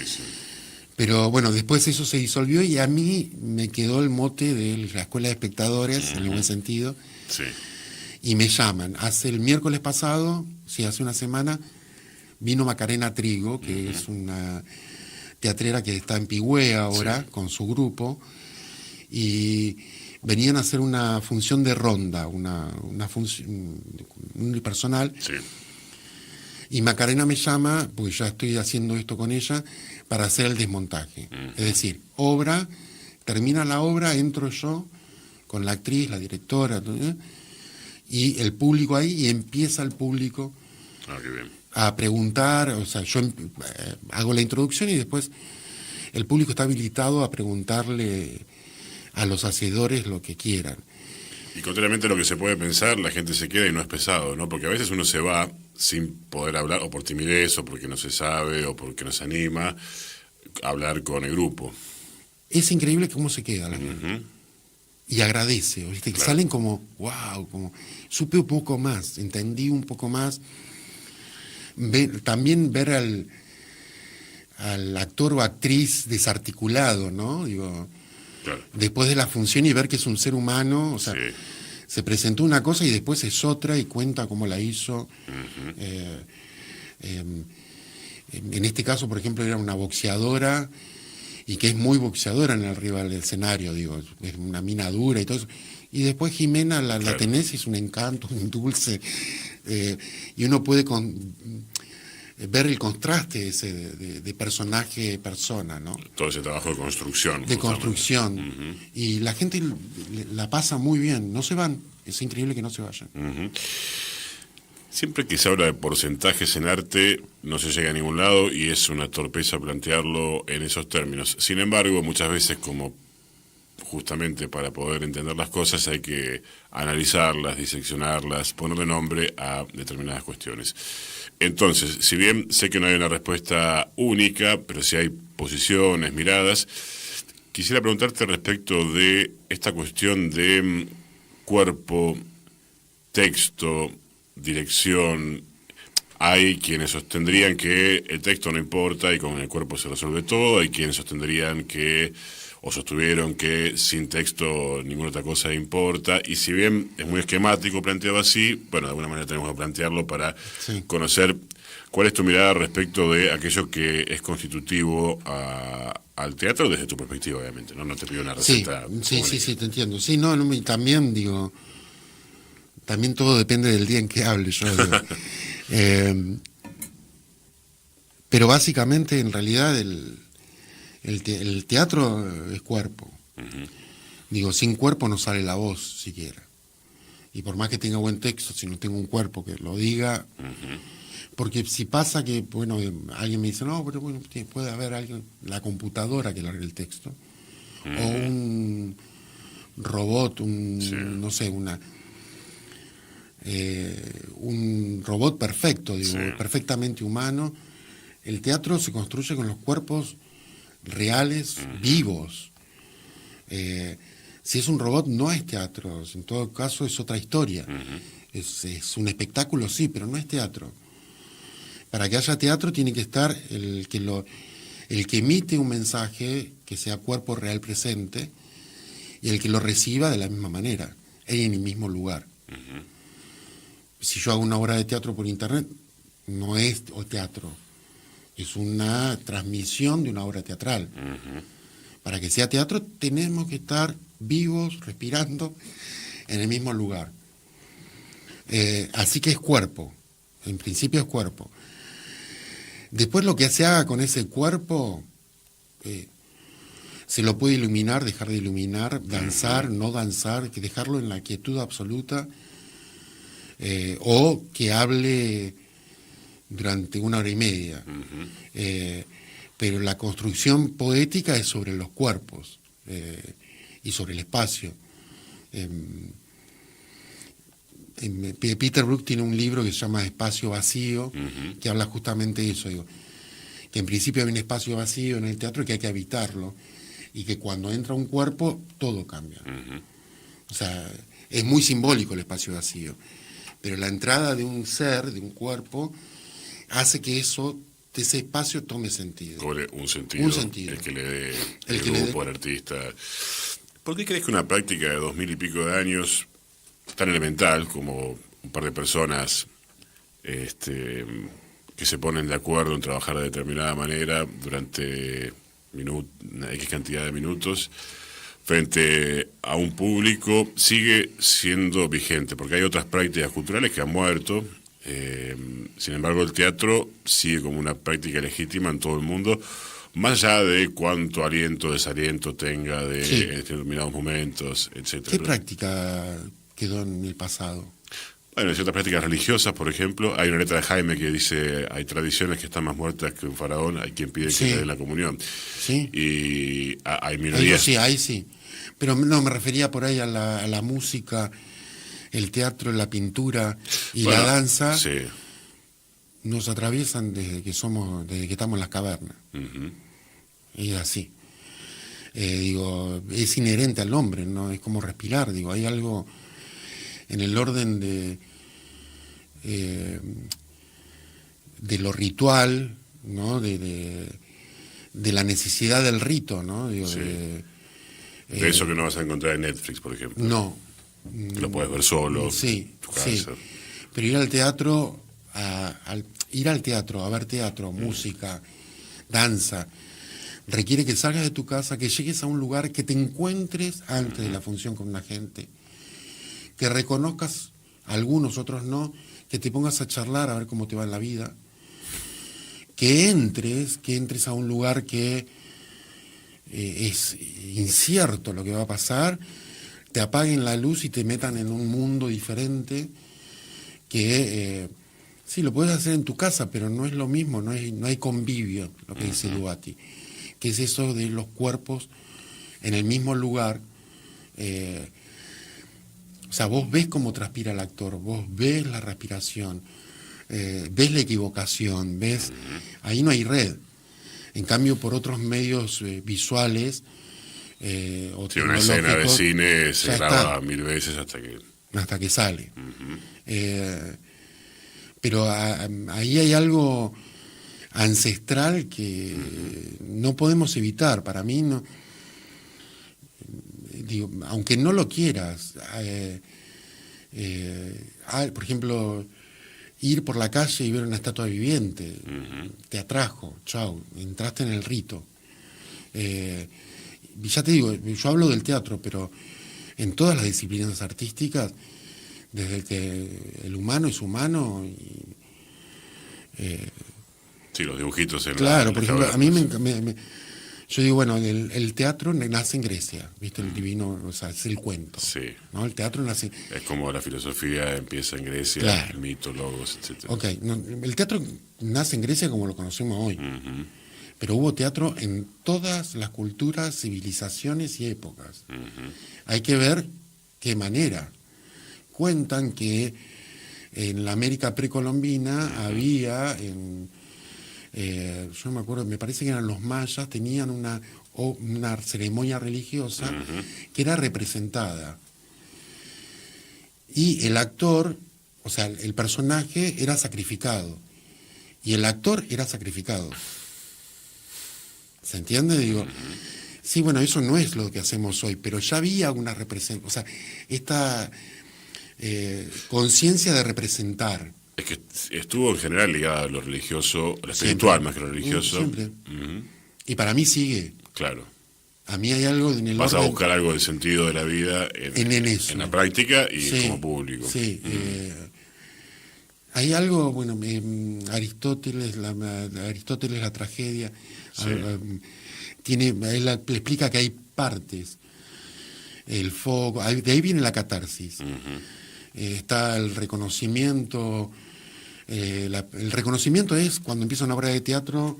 Pero bueno, después eso se disolvió y a mí me quedó el mote de la escuela de espectadores, en el buen sentido. Sí. Y me llaman. El miércoles pasado, hace una semana, vino Macarena Trigo, que es una teatrera que está en Pigüé ahora, con su grupo, y venían a hacer una función de ronda, una función unipersonal. Sí. Y Macarena me llama, porque ya estoy haciendo esto con ella, para hacer el desmontaje. Es decir, termina la obra, entro yo con la actriz, la directora, y el público ahí, y empieza el público a preguntar, o sea, yo hago la introducción y después el público está habilitado a preguntarle a los hacedores lo que quieran. Y contrariamente a lo que se puede pensar, la gente se queda y no es pesado, ¿no? Porque a veces uno se va sin poder hablar, o por timidez, o porque no se sabe, o porque no se anima a hablar con el grupo. Es increíble cómo se queda la gente. Y agradece, ¿viste? Claro. Salen como, wow, como supe un poco más, entendí un poco más. También ver al actor o actriz desarticulado, ¿no? Digo, claro. Después de la función y ver que es un ser humano, o sea, se presentó una cosa y después es otra y cuenta cómo la hizo. En este caso, por ejemplo, era una boxeadora y que es muy boxeadora en el arriba del escenario, digo, es una mina dura y todo eso. Y después Jimena, la tenés, es un encanto, un dulce, y uno puede ver el contraste ese de personaje-persona, ¿no? Todo ese trabajo de construcción. De construcción. Y la gente la pasa muy bien, no se van, es increíble que no se vayan. Siempre que se habla de porcentajes en arte, no se llega a ningún lado y es una torpeza plantearlo en esos términos. Sin embargo, muchas veces, como justamente para poder entender las cosas, hay que analizarlas, diseccionarlas, ponerle nombre a determinadas cuestiones. Entonces, si bien sé que no hay una respuesta única, pero sí hay posiciones, miradas, quisiera preguntarte respecto de esta cuestión de cuerpo, texto, dirección. Hay quienes sostendrían que el texto no importa y con el cuerpo se resuelve todo, hay quienes sostendrían que, o sostuvieron que sin texto ninguna otra cosa importa, y si bien es muy esquemático planteado así, bueno, de alguna manera tenemos que plantearlo para conocer cuál es tu mirada respecto de aquello que es constitutivo al teatro desde tu perspectiva, obviamente, ¿no? No te pido una receta. Sí, te entiendo. Sí, y también digo, también todo depende del día en que hable yo. Pero básicamente, en realidad, el teatro es cuerpo. Digo, sin cuerpo no sale la voz siquiera. Y por más que tenga buen texto, si no tengo un cuerpo que lo diga, porque si pasa que, bueno, alguien me dice, no, pero bueno, puede haber alguien, la computadora que largue el texto, o un robot, no sé, un robot perfecto, digo, perfectamente humano. El teatro se construye con los cuerpos reales, vivos. Si es un robot, no es teatro, en todo caso es otra historia. Es un espectáculo, sí, pero no es teatro. Para que haya teatro tiene que estar el que emite un mensaje que sea cuerpo real presente y el que lo reciba de la misma manera, en el mismo lugar. Si yo hago una obra de teatro por internet, no es teatro, es una transmisión de una obra teatral. Para que sea teatro tenemos que estar vivos, respirando en el mismo lugar. Así que es cuerpo, en principio es cuerpo. Después lo que se haga con ese cuerpo, se lo puede iluminar, dejar de iluminar, danzar, no danzar, que dejarlo en la quietud absoluta, o que hable durante 1 hora y media. Pero la construcción poética es sobre los cuerpos y sobre el espacio. Peter Brook tiene un libro que se llama Espacio Vacío, que habla justamente de eso, digo, que en principio hay un espacio vacío en el teatro y que hay que habitarlo, y que cuando entra un cuerpo todo cambia. O sea, es muy simbólico el espacio vacío, pero la entrada de un ser, de un cuerpo, hace que ese espacio tome sentido. Cobre un sentido. El que le dé el grupo al artista. ¿Por qué crees que una práctica de 2000 y pico de años, tan elemental como un par de personas que se ponen de acuerdo en trabajar de determinada manera durante una X cantidad de minutos, frente a un público, sigue siendo vigente? Porque hay otras prácticas culturales que han muerto. Sin embargo, el teatro sigue como una práctica legítima en todo el mundo, más allá de cuánto aliento, desaliento tenga de determinados momentos, etcétera. ¿Qué práctica quedó en el pasado? Bueno, en ciertas prácticas religiosas, por ejemplo, hay una letra de Jaime que dice: hay tradiciones que están más muertas que un faraón, hay quien pide que le den la comunión. Sí. Y hay minorías. Ahí sí. Pero no, me refería por ahí a la música, el teatro, la pintura y la danza. Sí. Nos atraviesan desde que estamos en las cavernas. Y es así. Digo, es inherente al hombre, ¿no? Es como respirar, digo, hay algo en el orden de lo ritual, ¿no? De la necesidad del rito, ¿no? Digo, de eso que no vas a encontrar en Netflix, por ejemplo. No. Que lo puedes ver solo, en tu casa. Sí. Pero ir al teatro, a ver teatro, música, danza, requiere que salgas de tu casa, que llegues a un lugar, que te encuentres antes de la función con una gente, que reconozcas, algunos, otros no, que te pongas a charlar a ver cómo te va en la vida, que entres a un lugar que es incierto lo que va a pasar, te apaguen la luz y te metan en un mundo diferente, que sí, lo puedes hacer en tu casa, pero no es lo mismo, no hay convivio, lo que dice Duati, que es eso de los cuerpos en el mismo lugar. O sea, vos ves cómo transpira el actor, vos ves la respiración, ves la equivocación, ahí no hay red. En cambio, por otros medios visuales o sí, una escena de cine se graba está, 1000 veces hasta que sale. Pero ahí hay algo ancestral que no podemos evitar. Para mí, no, digo, aunque no lo quieras, por ejemplo, ir por la calle y ver una estatua viviente, te atrajo, chau, entraste en el rito. Ya te digo, yo hablo del teatro, pero en todas las disciplinas artísticas, desde que el humano es humano. Sí, los dibujitos en claro, por ejemplo, a mí Yo digo, bueno, el teatro nace en Grecia, ¿viste? El divino, o sea, es el cuento. Sí. ¿No? El teatro nace... Es como la filosofía empieza en Grecia, Claro. el mito, logos, etc. Ok, no, el teatro nace en Grecia como lo conocemos hoy, pero hubo teatro en todas las culturas, civilizaciones y épocas. Hay que ver qué manera. Cuentan que en la América precolombina había, yo no me acuerdo, me parece que eran los mayas, tenían una ceremonia religiosa que era representada. Y el actor, o sea, el personaje era sacrificado. Y el actor era sacrificado. ¿Se entiende? Digo, sí, bueno, eso no es lo que hacemos hoy, pero ya había una representación, o sea, esta conciencia de representar. Es que estuvo en general ligada a lo religioso, a lo espiritual más que lo religioso. Siempre. Y para mí sigue. Claro. A mí hay algo en el Vas a orden... buscar algo del sentido de la vida en eso. en la práctica y Sí, como público. Sí. Hay algo, bueno, Aristóteles, la tragedia, Sí. él le explica que hay partes. El fuego, de ahí viene la catarsis. Está el reconocimiento. El reconocimiento es cuando empieza una obra de teatro,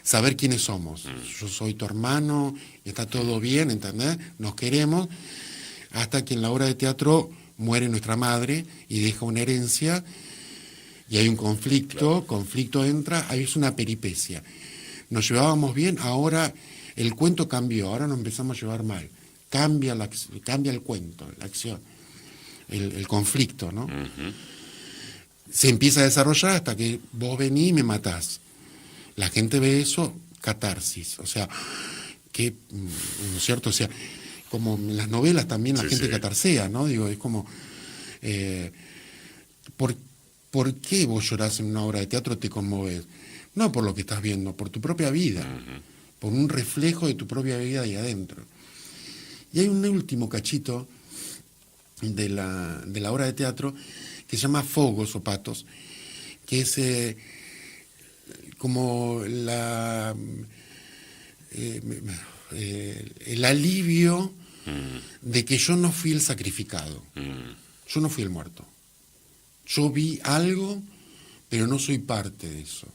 saber quiénes somos. Yo soy tu hermano, está todo bien, ¿entendés? Nos queremos, hasta que en la obra de teatro muere nuestra madre y deja una herencia y hay un conflicto, conflicto entra, ahí es una peripecia. Nos llevábamos bien, ahora el cuento cambió, ahora nos empezamos a llevar mal. Cambia el cuento, la acción, el conflicto, ¿no? Se empieza a desarrollar hasta que vos venís y me matás. La gente ve eso, catarsis, o sea, que, ¿no es cierto? O sea, como en las novelas también la gente catarsea, ¿no? Digo, es como, ¿por qué vos llorás en una obra de teatro, te conmoves? No por lo que estás viendo, por tu propia vida, por un reflejo de tu propia vida ahí adentro. Y hay un último cachito de la obra de teatro que se llama Fogos o Patos, que es como el alivio de que yo no fui el sacrificado, yo no fui el muerto. Yo vi algo, pero no soy parte de eso.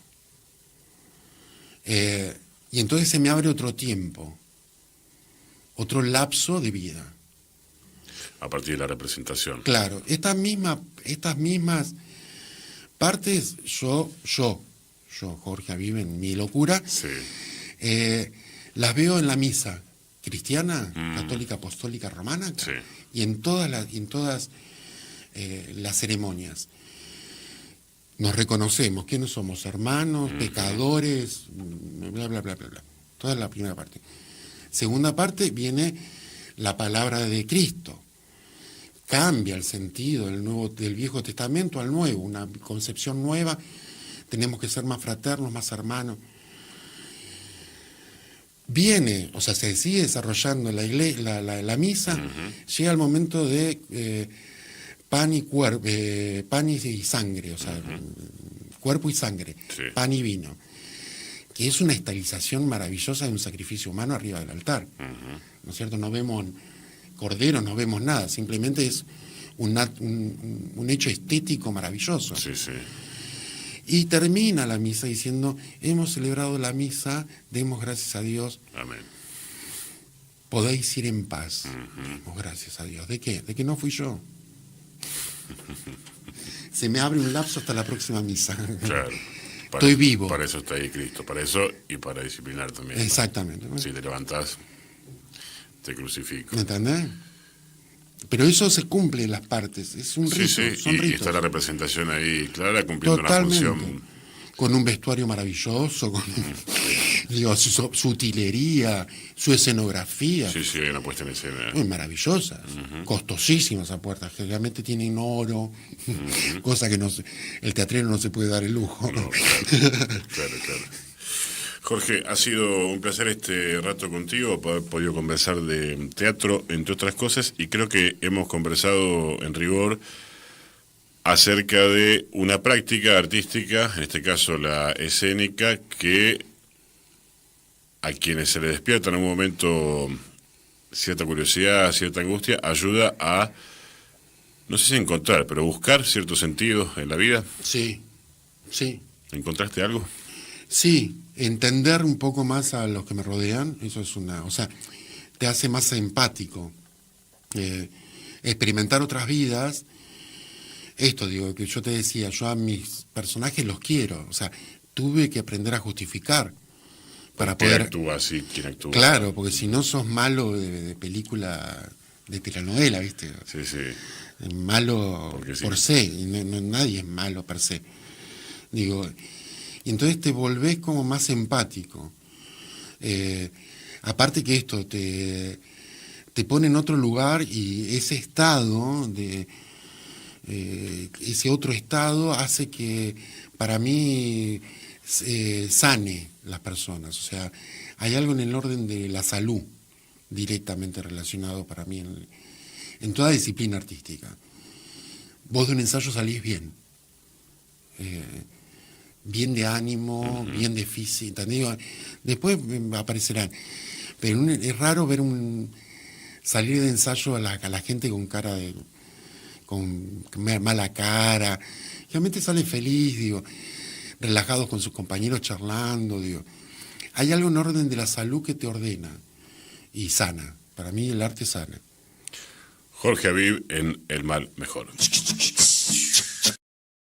Y entonces se me abre otro tiempo, otro lapso de vida. A partir de la representación. Claro, estas mismas partes, yo, Jorge Aviv, en mi locura, las veo en la misa cristiana, católica, apostólica, romana, y en todas las ceremonias. Nos reconocemos, ¿quiénes somos? Hermanos, pecadores, bla, bla, bla, bla, bla. Toda la primera parte. Segunda parte viene la palabra de Cristo. Cambia el sentido del Viejo Testamento al Nuevo, una concepción nueva. Tenemos que ser más fraternos, más hermanos. Viene, o sea, se sigue desarrollando la misa, llega el momento de pan y sangre, o sea, cuerpo y sangre, pan y vino, que es una estilización maravillosa de un sacrificio humano arriba del altar. ¿No es cierto? No vemos corderos, no vemos nada, simplemente es un hecho estético maravilloso. Y termina la misa diciendo, hemos celebrado la misa, demos gracias a Dios. Amén. Podéis ir en paz. Demos gracias a Dios. ¿De qué? De que no fui yo. Se me abre un lapso hasta la próxima misa. Claro. Estoy vivo. Para eso está ahí Cristo, para eso y para disciplinar también. Exactamente. Si te levantás, te crucifico. ¿Me entendés? Pero eso se cumple en las partes, es un rito, son ritos. Y está la representación ahí clara, cumpliendo Totalmente. una función. Con un vestuario maravilloso, con digo, su utilería, su escenografía. Sí, hay una puesta en escena. Muy maravillosas, costosísimas esas puertas, generalmente tienen oro, cosa que el teatrero no se puede dar el lujo. No, claro. Jorge, ha sido un placer este rato contigo, haber podido conversar de teatro, entre otras cosas, y creo que hemos conversado en rigor acerca de una práctica artística, en este caso la escénica, que a quienes se les despierta en un momento cierta curiosidad, cierta angustia, ayuda a, no sé si encontrar, pero buscar cierto sentido en la vida. Sí, sí. ¿Encontraste algo? Sí, entender un poco más a los que me rodean, eso es o sea, te hace más empático. Experimentar otras vidas, esto digo, que yo te decía, yo a mis personajes los quiero, o sea, tuve que aprender a justificar para ¿Quién poder... actúa así? ¿Quién actúa? Claro, porque si no sos malo de película, de telenovela, ¿viste? Sí, sí. Malo Porque sí. por se, y nadie es malo per se. Digo, y entonces te volvés como más empático. Aparte que esto te pone en otro lugar y ese estado, ese otro estado hace que para mí sane las personas. O sea, hay algo en el orden de la salud directamente relacionado para mí en toda disciplina artística. Vos de un ensayo salís bien. Bien de ánimo, bien de físico, ¿entendido? Después aparecerán. Pero es raro ver salir de ensayo a la gente con cara con mala cara. Realmente sale feliz, digo, relajados con sus compañeros charlando, digo. Hay algo en orden de la salud que te ordena y sana. Para mí el arte sana. Jorge Aviv en El Mal Mejor.